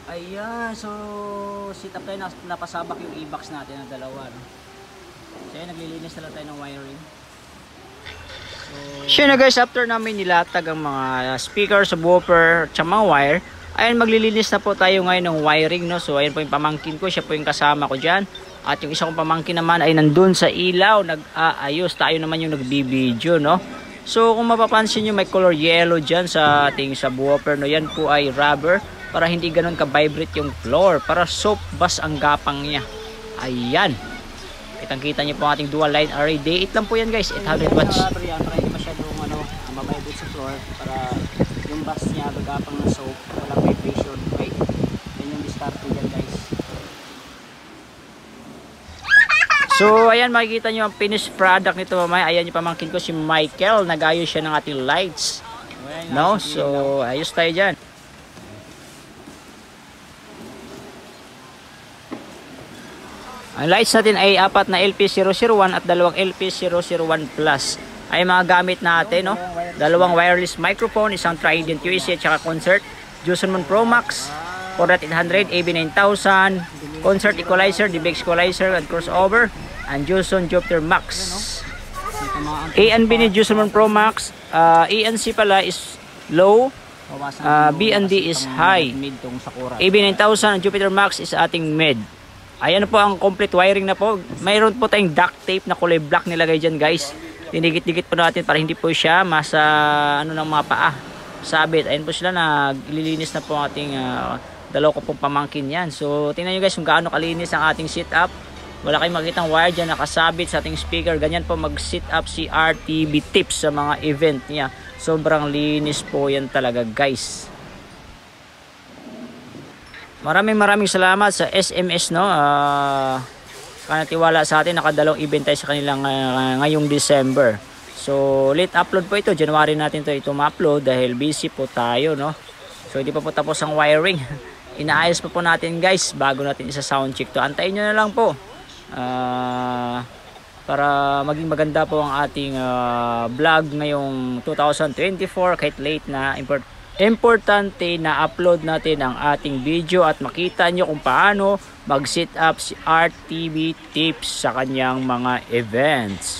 Ayan, so sit up tayo, napasabak yung e-box natin na dalawa, no? So ayan, naglilinis na lang tayo ng wiring. So na guys, after namin nilatag ang mga speaker, subwoofer, at mga wire, ayan, maglilinis na po tayo ngayon ng wiring, no? So ayan po yung pamangkin ko, siya po yung kasama ko dyan. At yung isa kong pamangkin naman ay nandun sa ilaw, nag-aayos. Tayo naman yung nagbibideo, no? So kung mapapansin nyo, may color yellow dyan sa ating subwoofer, no? Yan po ay rubber, para hindi ganun ka-vibrate yung floor, para soft bus ang gapang niya. Ayan, kitang-kita nyo po ang ating dual line array. Day 8 lang po yan guys, 800 watts. Para hindi masyadong mabibrate sa floor, para yung bus niya gagapang na soap, walang vibration. Okay, yan yung start po yan guys. So ayan, makikita nyo ang finished product nito mamaya. Ayan yung pamangkin ko si Michael, nag-ayos siya ng ating lights, no? So ayos tayo dyan. Ang lights natin ay 4 na LP001 at 2 LP001 Plus. Ay mga gamit natin, no? 2 wireless microphone, isang Trident UAC at saka Concert, Juson Pro Max 4800, AB9000, Concert equalizer, DBX equalizer and crossover, and Juson Jupiter Max. A and B ni Juson Pro Max, E and C pala is low, B and D is high. AB9000 and Jupiter Max is ating mid. Ayan po ang complete wiring na po. Mayroon po tayong duct tape na kulay black nilagay dyan guys. Dinigit-digit po natin para hindi po siya masa ng mga paa sabit. Ayan po sila, naglilinis na po ang ating dalaw ko pong pamangkin yan. So tingnan nyo guys kung gaano kalinis ang ating sit up. Wala kayong makitang wire dyan nakasabit sa ating speaker. Ganyan po mag sit up si RTV Tips sa mga event niya. Sobrang linis po yan talaga guys. Maraming salamat sa SMS, no? Kanatiwala sa atin, nakadalawang event tayo sa kanilang ngayong December. So late upload po ito, January natin ito ma-upload dahil busy po tayo, no? So hindi pa po tapos ang wiring. Inaayos pa po natin guys bago natin isa sound check to. Antayin nyo na lang po para maging maganda po ang ating vlog ngayong 2024 kahit late na. Importante na upload natin ang ating video at makita nyo kung paano mag sit up si RTV Tips sa kanyang mga events.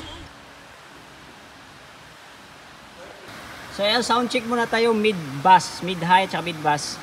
So ayan, sound check muna tayo, mid bass, mid high at mid bass.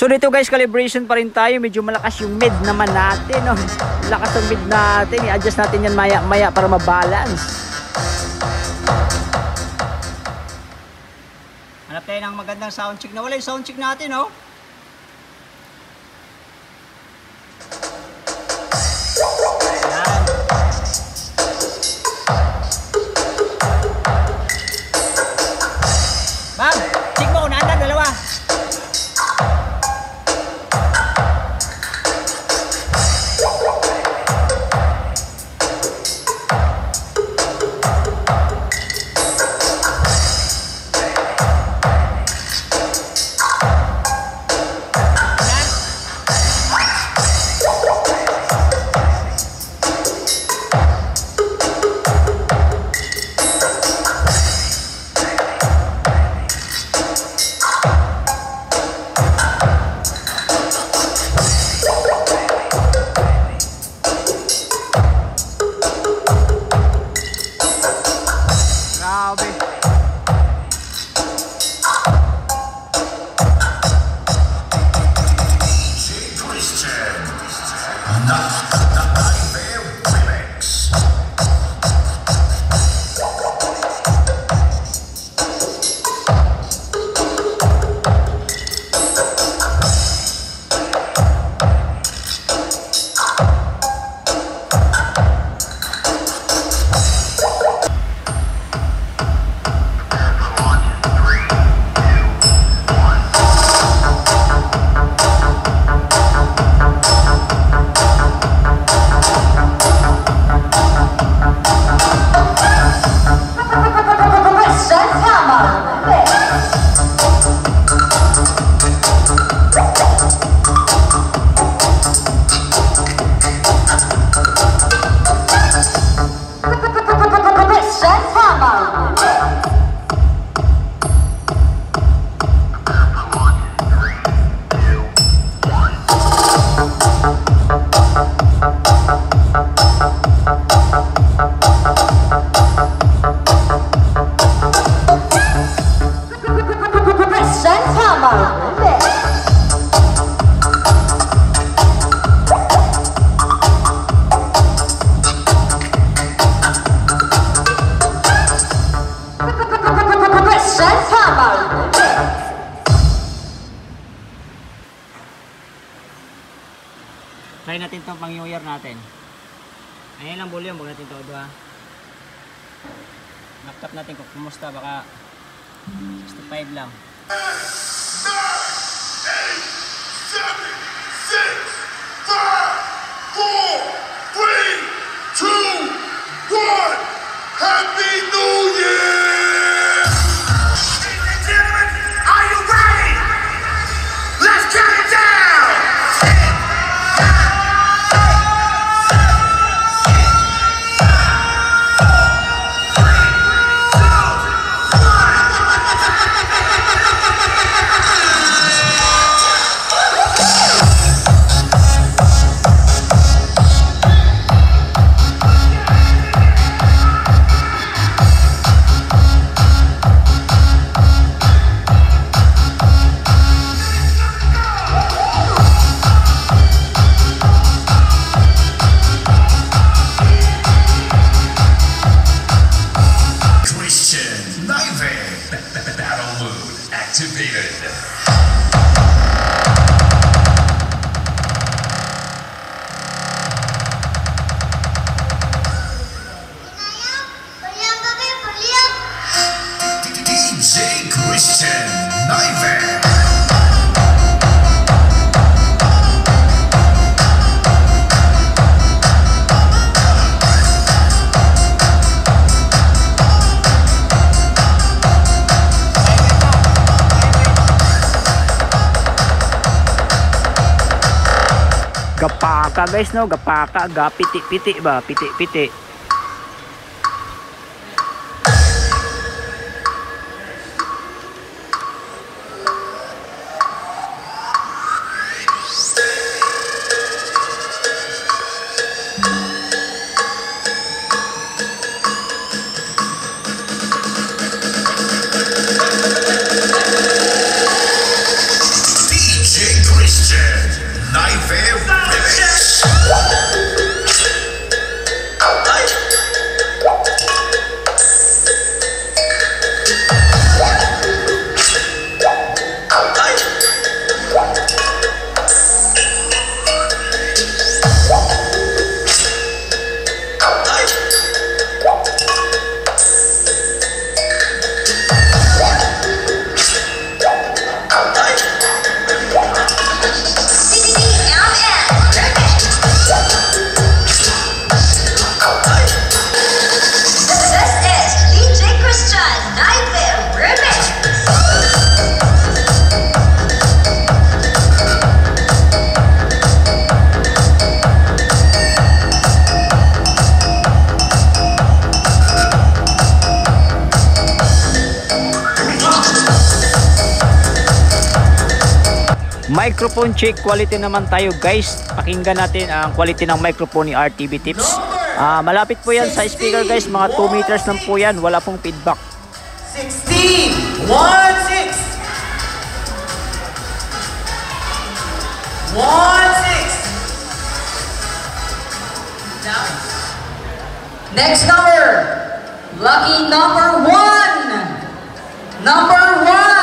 So dito guys, calibration pa rin tayo. Medyo malakas yung mid naman natin, no? Lakas ng mid natin. I-adjust natin yan maya para mabalance. Hanap tayo ng magandang sound check. Nawala yung sound check natin, no? Bang! Check mo kung naandang dalawa. Try natin itong pang New Year natin. Ayan lang volume, huwag natin todo ha. Laptop natin kung kumusta, baka 65 lang. 9, 8, 7, 6, 5, 4, 3, 2, 1. Happy New Year! Ladies and gentlemen, are you ready? Let's count it down! Gapaka guys, no? Gapaka, piti-piti ba? Piti-piti. Microphone check quality naman tayo guys. Pakinggan natin ang quality ng microphone ni RTV Tips. Malapit po yan sa speaker guys. Mga 2 meters lang po yan. Wala pong feedback. 16, 1, 6. 1, 6. Next number, lucky number 1. Number 1.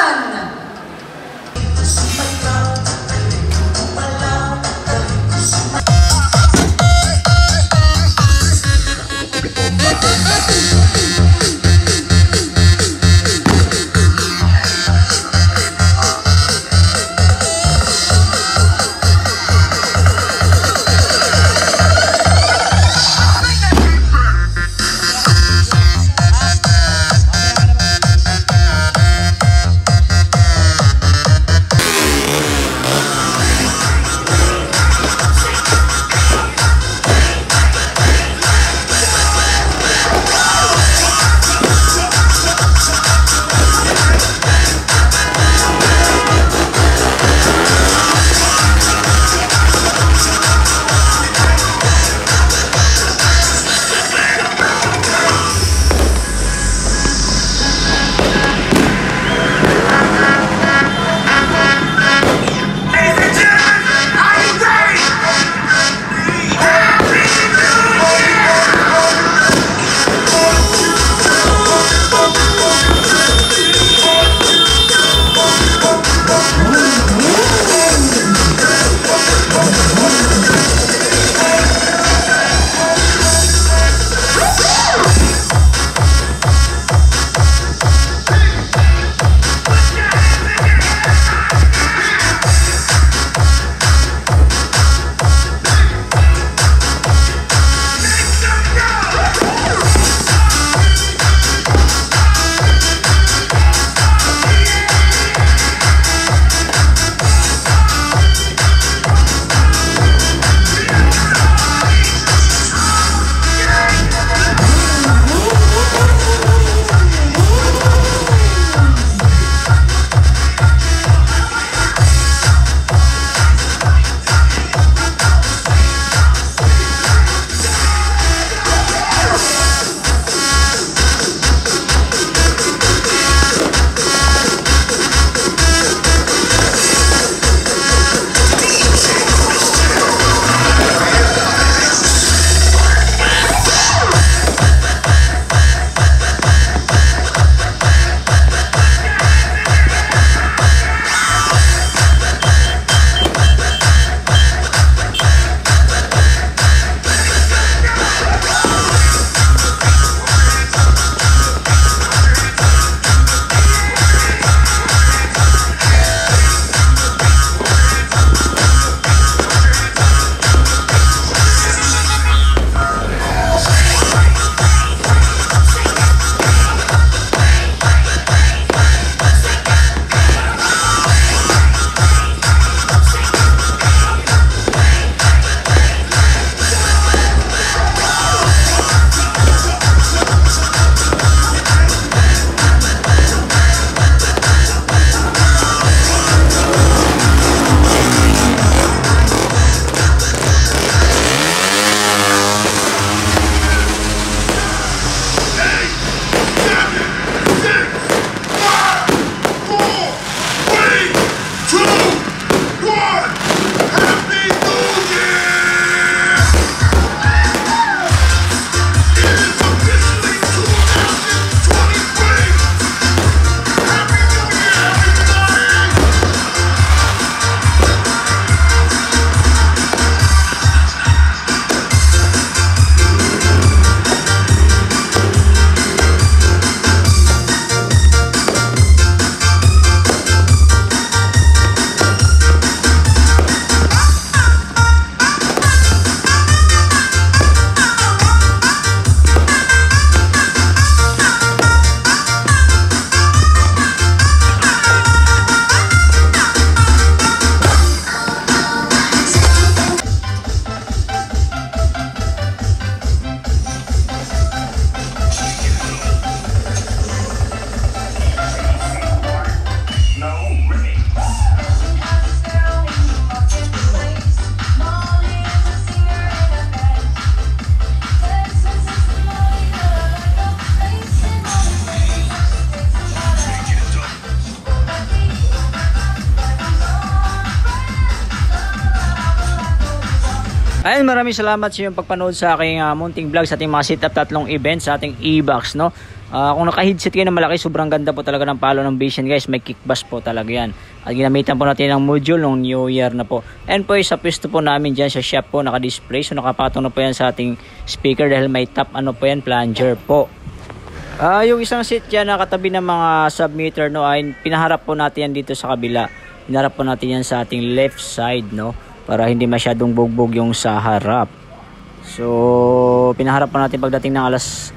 Ayun, maraming salamat sa iyong pagpanood sa aking munting vlog sa ating mga setup tatlong events sa ating e-box, no? Kung naka-headset kayo na malaki, sobrang ganda po talaga ng palo ng Vision, guys. May kickbass po talaga yan. At ginamitan po natin ng module ng New Year na po. And po, sa pwesto po namin dyan sa shop po, naka-display. So, nakapatong na po yan sa ating speaker dahil may top, plunger po. Yung isang seat dyan, nakatabi ng mga submeter, no, ay pinaharap po natin yan dito sa kabila. Pinaharap po natin yan sa ating left side, no, para hindi masyadong bugbog yung sa harap. So, pinaharap po natin pagdating ng alas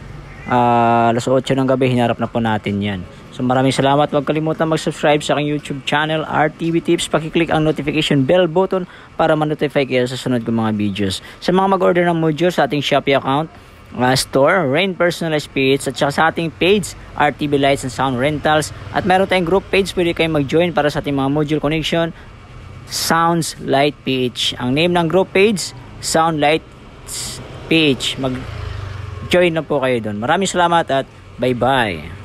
8 ng gabi, hinarap na po natin yan. So, maraming salamat. Huwag kalimutan mag-subscribe sa aking YouTube channel, RTV Tips. Pakiclick ang notification bell button para ma-notify kayo sa sunod kong mga videos. Sa mga mag-order ng module sa ating Shopee account, store, Rain Personalized PH, at saka sa ating page, RTV Lights and Sound Rentals. At meron tayong group page, pwede kayong mag-join para sa ating mga module connection, Sounds Light PH. Ang name ng group page, Sound Light PH. Mag-join na po kayo doon. Maraming salamat at bye-bye.